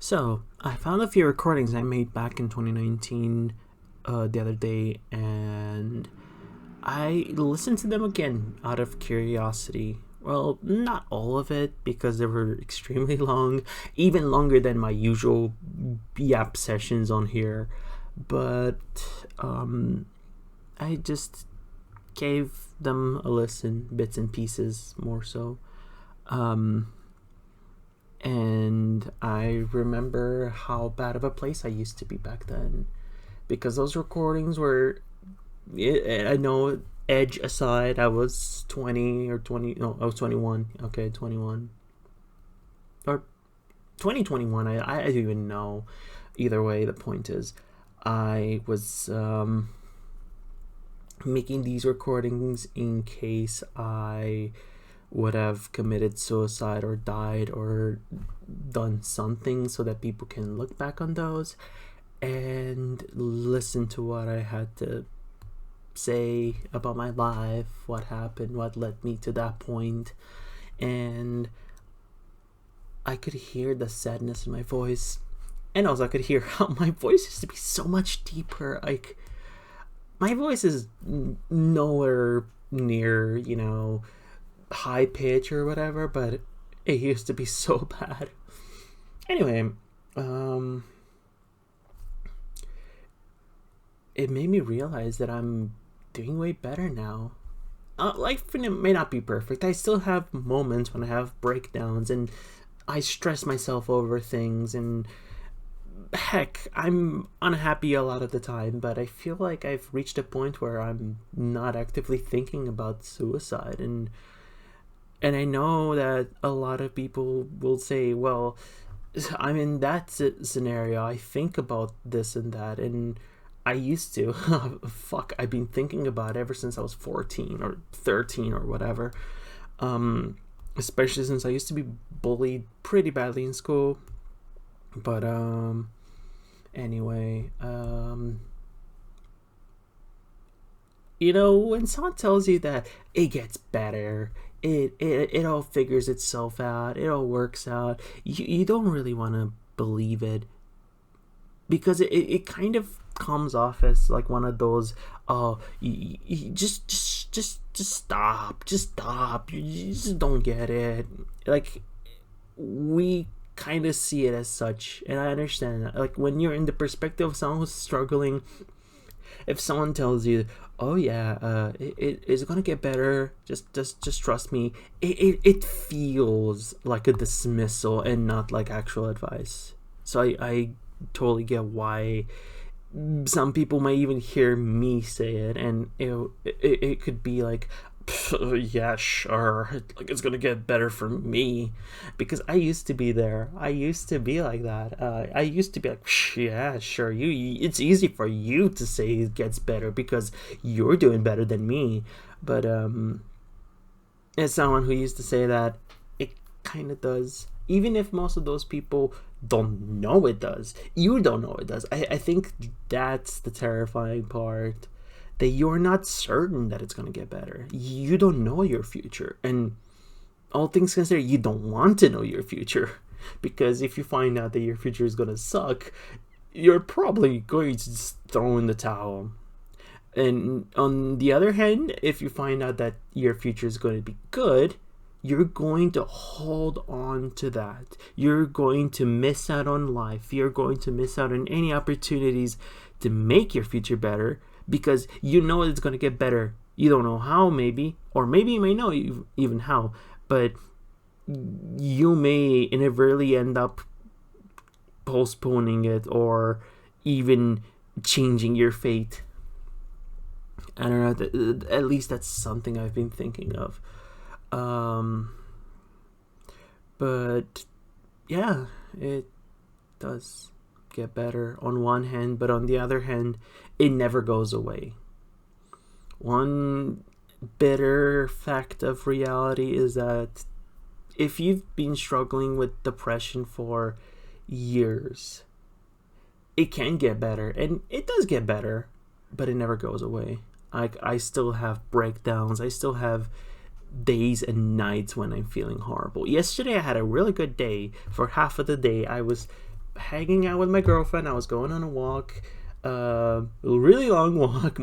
So, I found a few recordings I made back in 2019 the other day, and I listened to them again out of curiosity. Well, not all of it, because they were extremely long, even longer than my usual yap sessions on here. But I just gave them a listen, bits and pieces more so. And I remember how bad of a place I used to be back then, because those recordings were, I know, edge aside, I was 20 or 20, no, I was 21, okay, 21, or 2021, I don't even know. Either way, the point is, I was making these recordings in case I would have committed suicide or died or done something, so that people can look back on those and listen to what I had to say about my life, what happened, what led me to that point. And I could hear the sadness in my voice, and also I could hear how my voice used to be so much deeper. Like, my voice is nowhere near, high pitch or whatever, but it used to be so bad. Anyway, it made me realize that I'm doing way better now. Life may not be perfect. I still have moments when I have breakdowns and I stress myself over things, and heck, I'm unhappy a lot of the time, but I feel like I've reached a point where I'm not actively thinking about suicide. And I know that a lot of people will say, well, I'm in that scenario. I think about this and that, and I used to. Fuck, I've been thinking about it ever since I was 14 or 13 or whatever. Especially since I used to be bullied pretty badly in school. But anyway, when someone tells you that it gets better, it all figures itself out, it all works out, you don't really want to believe it, because it kind of comes off as like one of those, you just stop, you just don't get it. Like, we kind of see it as such, and I understand that. Like, when you're in the perspective of someone who's struggling, if someone tells you, oh yeah, it's gonna get better, just trust me, it feels like a dismissal and not like actual advice. So I totally get why some people might even hear me say it, and it could be like, yeah, sure, like, it's gonna get better for me, because I used to be there. I used to be like that. I used to be like, yeah, sure, it's easy for you to say it gets better because you're doing better than me. But as someone who used to say that, it kind of does. Even if most of those people don't know it does, you don't know it does. I think that's the terrifying part, that you're not certain that it's going to get better. You don't know your future. And all things considered, you don't want to know your future. Because if you find out that your future is going to suck, you're probably going to just throw in the towel. And on the other hand, if you find out that your future is going to be good, you're going to hold on to that. You're going to miss out on life. You're going to miss out on any opportunities to make your future better, because you know it's going to get better. You don't know how, maybe, or maybe you may know even how, but you may inadvertently end up postponing it or even changing your fate. I don't know, at least that's something I've been thinking of. But yeah, it does get better on one hand, but on the other hand, it never goes away. One bitter fact of reality is that if you've been struggling with depression for years, it can get better, and it does get better, but it never goes away. I still have breakdowns. I still have days and nights when I'm feeling horrible. Yesterday I had a really good day. For half of the day I was hanging out with my girlfriend. I was going on a walk, a really long walk.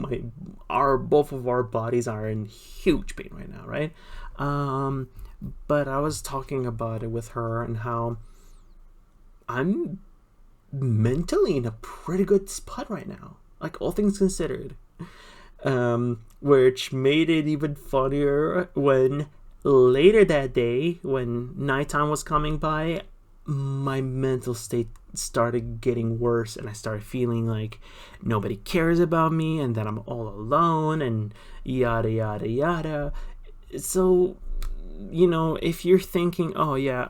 Both of our bodies are in huge pain right now, right? But I was talking about it with her and how I'm mentally in a pretty good spot right now, like all things considered. Which made it even funnier when later that day, when nighttime was coming by, my mental state started getting worse, and I started feeling like nobody cares about me and that I'm all alone and yada yada yada. So, if you're thinking, oh yeah,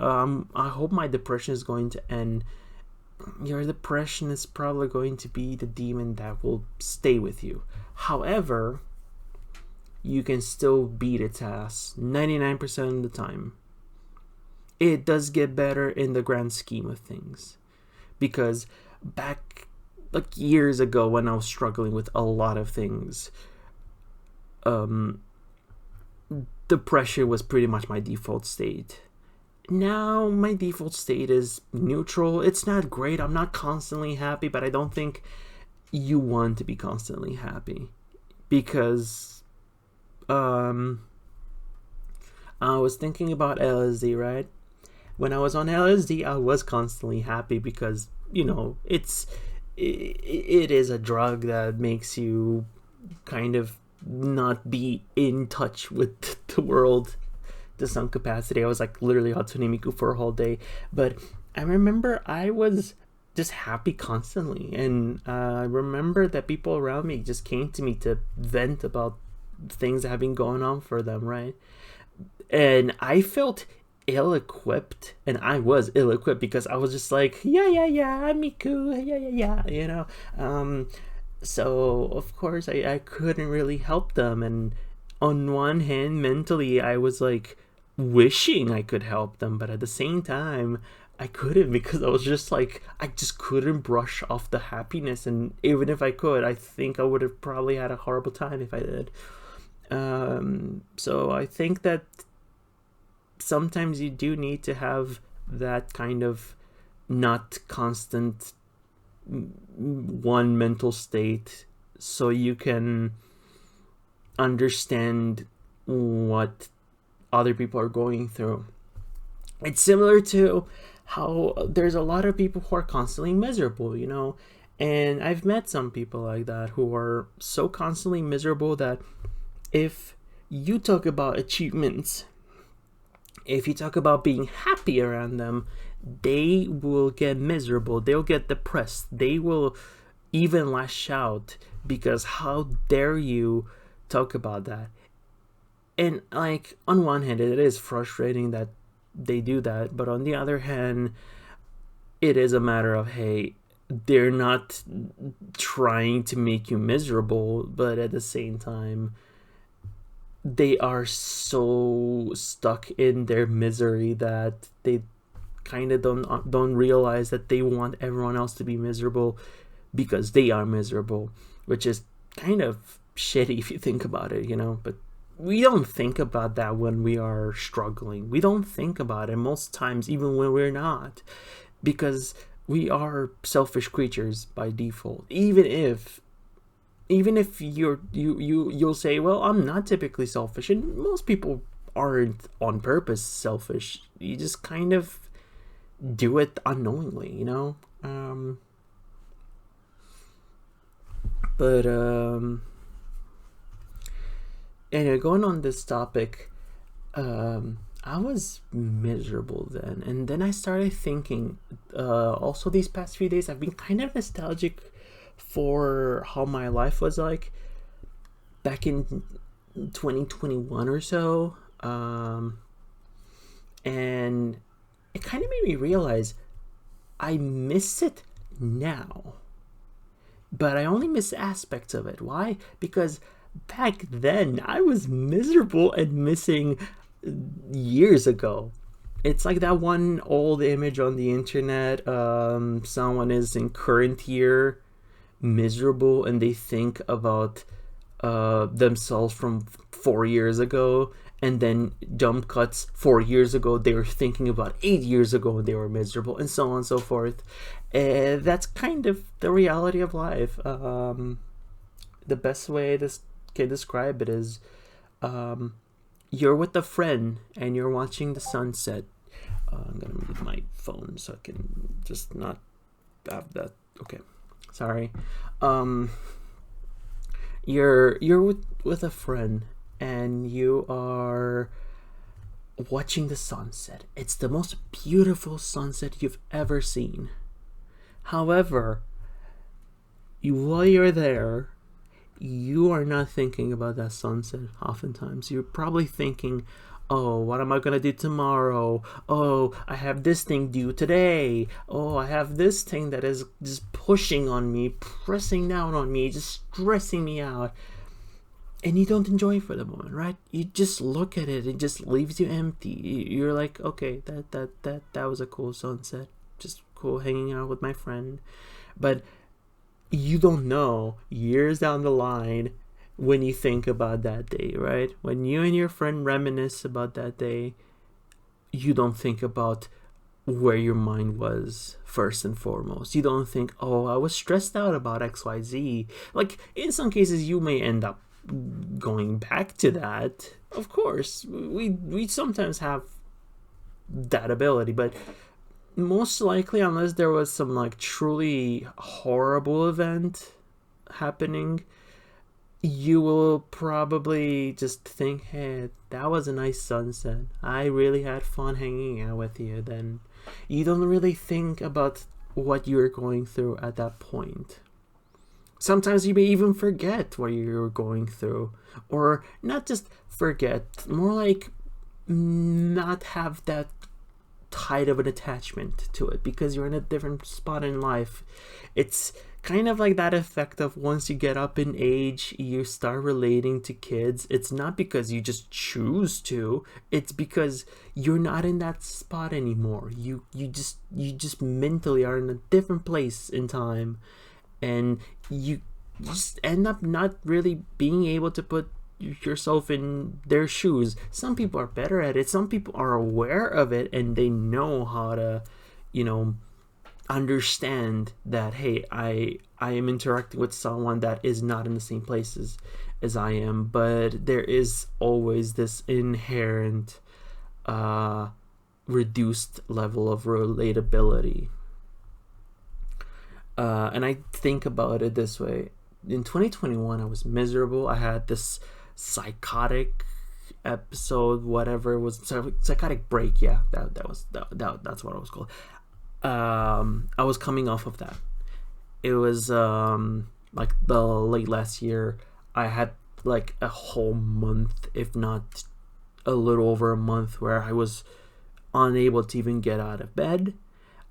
I hope my depression is going to end, your depression is probably going to be the demon that will stay with you. However, you can still beat its ass 99% of the time. It does get better in the grand scheme of things. Because back like years ago when I was struggling with a lot of things, depression was pretty much my default state. Now my default state is neutral. It's not great. I'm not constantly happy, but I don't think you want to be constantly happy, because I was thinking about LSD, right? When I was on LSD, I was constantly happy because it is a drug that makes you kind of not be in touch with the world to some capacity. I was like literally Hatsune Miku for a whole day, but I remember I was just happy constantly, and I remember that people around me just came to me to vent about things that have been going on for them, right? And I felt ill-equipped, and I was ill-equipped because I was just like, yeah, Miku, yeah. So of course I couldn't really help them, and on one hand, mentally I was like wishing I could help them, but at the same time I couldn't, because I was just like, I just couldn't brush off the happiness, and even if I could, I think I would have probably had a horrible time if I did. So I think that sometimes you do need to have that kind of not constant one mental state so you can understand what other people are going through. It's similar to how there's a lot of people who are constantly miserable, and I've met some people like that who are so constantly miserable that if you talk about achievements, if you talk about being happy around them, they will get miserable, they'll get depressed, they will even lash out because how dare you talk about that. And like, on one hand, it is frustrating that they do that, but on the other hand, it is a matter of, hey, they're not trying to make you miserable, but at the same time they are so stuck in their misery that they kind of don't realize that they want everyone else to be miserable because they are miserable, which is kind of shitty if you think about it, but we don't think about that when we are struggling. We don't think about it most times, even when we're not, because we are selfish creatures by default. Even if you'll say, well, I'm not typically selfish, and most people aren't on purpose selfish. You just kind of do it unknowingly, but anyway, going on this topic, I was miserable then, and then I started thinking, also these past few days I've been kind of nostalgic for how my life was like back in 2021 or so, and it kind of made me realize I miss it now, but I only miss aspects of it. Why? Because back then I was miserable and missing years ago. It's like that one old image on the internet. Someone is in current year miserable and they think about themselves from 4 years ago, and then jump cuts 4 years ago, they were thinking about 8 years ago and they were miserable, and so on and so forth. That's kind of the reality of life. The best way to can describe it is, you're with a friend and you're watching the sunset. I'm gonna move my phone so I can just not have that. Okay, sorry. You're with a friend and you are watching the sunset. It's the most beautiful sunset you've ever seen. However, while you're there, you are not thinking about that sunset oftentimes. You're probably thinking, oh, what am I going to do tomorrow? Oh, I have this thing due today. Oh, I have this thing that is just pushing on me, pressing down on me, just stressing me out. And you don't enjoy it for the moment, right? You just look at it, it just leaves you empty. You're like, okay, that was a cool sunset. Just cool hanging out with my friend. But you don't know years down the line when you think about that day, right? When you and your friend reminisce about that day, you don't think about where your mind was first and foremost. You don't think, oh, I was stressed out about XYZ. Like, in some cases, you may end up going back to that. Of course, we sometimes have that ability, but most likely, unless there was some like truly horrible event happening, you will probably just think, hey, that was a nice sunset. I really had fun hanging out with you. Then you don't really think about what you're going through at that point. Sometimes you may even forget what you're going through, or not just forget, more like not have that tight of an attachment to it because you're in a different spot in life. It's kind of like that effect of once you get up in age, you start relating to kids. It's not because you just choose to, it's because you're not in that spot anymore. You just mentally are in a different place in time, and you just end up not really being able to put yourself in their shoes. Some people are better at it. Some people are aware of it and they know how to, understand that, hey, I am interacting with someone that is not in the same places as I am. But there is always this inherent reduced level of relatability. And I think about it this way. In 2021, I was miserable. I had this psychotic episode, whatever it was, psychotic break. Yeah, that's what it was called. I was coming off of that. It was like the late last year. I had like a whole month, if not a little over a month, where I was unable to even get out of bed.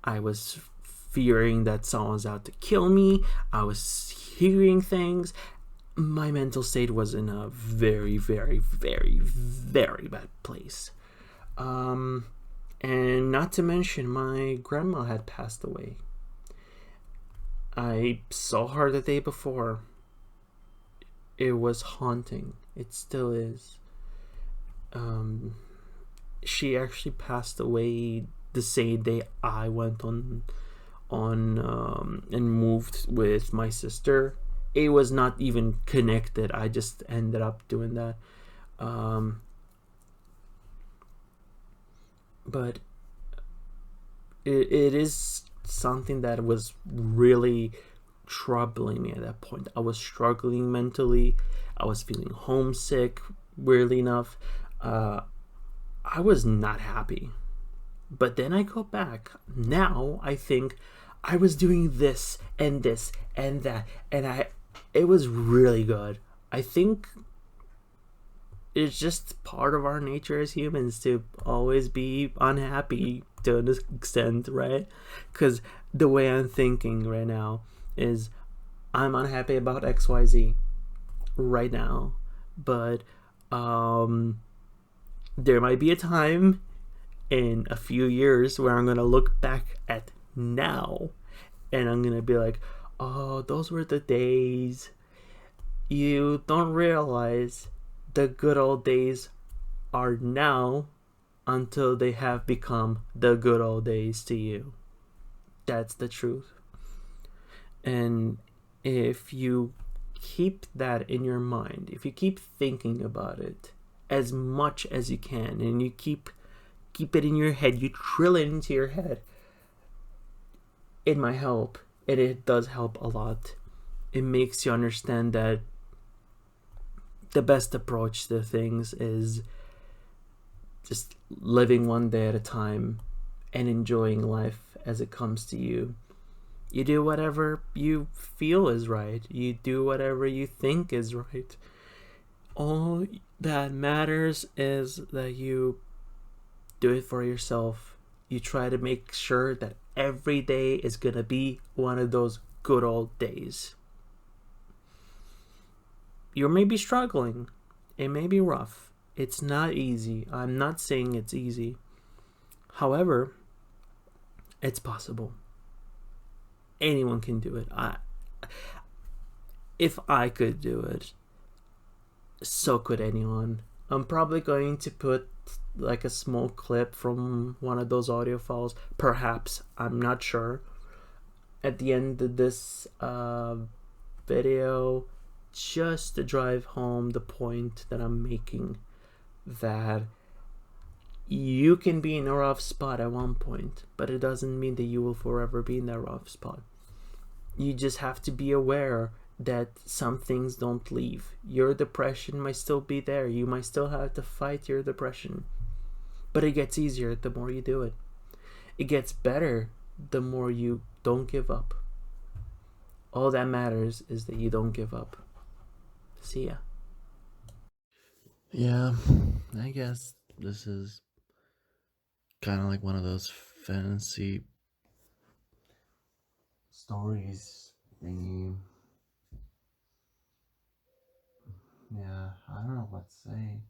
I was fearing that someone's out to kill me. I was hearing things. My mental state was in a very, very, very, very bad place. And not to mention, my grandma had passed away. I saw her the day before. It was haunting. It still is. She actually passed away the same day I went on and moved with my sister. It was not even connected. I just ended up doing that. But it is something that was really troubling me at that point. I was struggling mentally. I was feeling homesick, weirdly enough. I was not happy. But then I go back. Now I think I was doing this and that, and it was really good. I think it's just part of our nature as humans to always be unhappy to an extent, right? Because the way I'm thinking right now is I'm unhappy about XYZ right now, but there might be a time in a few years where I'm gonna look back at now and I'm gonna be like, oh, those were the days. You don't realize the good old days are now until they have become the good old days to you. That's the truth. And if you keep that in your mind, if you keep thinking about it as much as you can, and you keep it in your head, you drill it into your head, it might help. It does help a lot. It makes you understand that the best approach to things is just living one day at a time and enjoying life as it comes to you. You do whatever you feel is right. You do whatever you think is right. All that matters is that you do it for yourself. You try to make sure that every day is going to be one of those good old days. You may be struggling. It may be rough. It's not easy. I'm not saying it's easy. However, it's possible. Anyone can do it. If I could do it, so could anyone. I'm probably going to put like a small clip from one of those audio files. Perhaps, I'm not sure. At the end of this video, just to drive home the point that I'm making, that you can be in a rough spot at one point, but it doesn't mean that you will forever be in that rough spot. You just have to be aware that some things don't leave. Your depression might still be there. You might still have to fight your depression. But it gets easier the more you do it. It gets better the more you don't give up. All that matters is that you don't give up. See ya. Yeah, I guess this is kind of like one of those fantasy stories thingy. Yeah, I don't know what to say.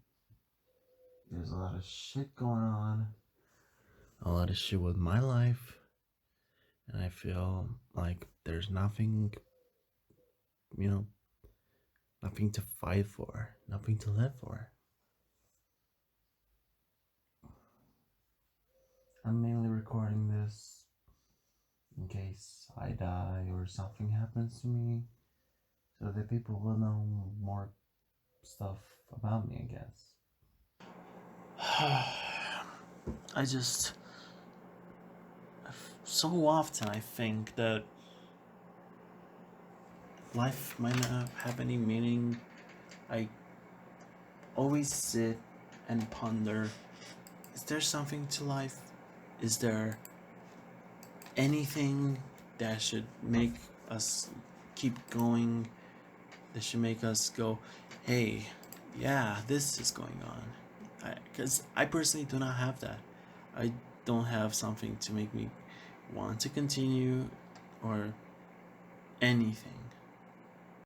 There's a lot of shit going on, a lot of shit with my life, and I feel like there's nothing, you know, nothing to fight for, nothing to live for. I'm mainly recording this in case I die or something happens to me, so that people will know more stuff about me, I guess. I just. So often I think that life might not have any meaning. I always sit and ponder, is there something to life? Is there anything that should make us keep going? That should make us go, hey, yeah, this is going on. Because I personally do not have that. I don't have something to make me want to continue or anything.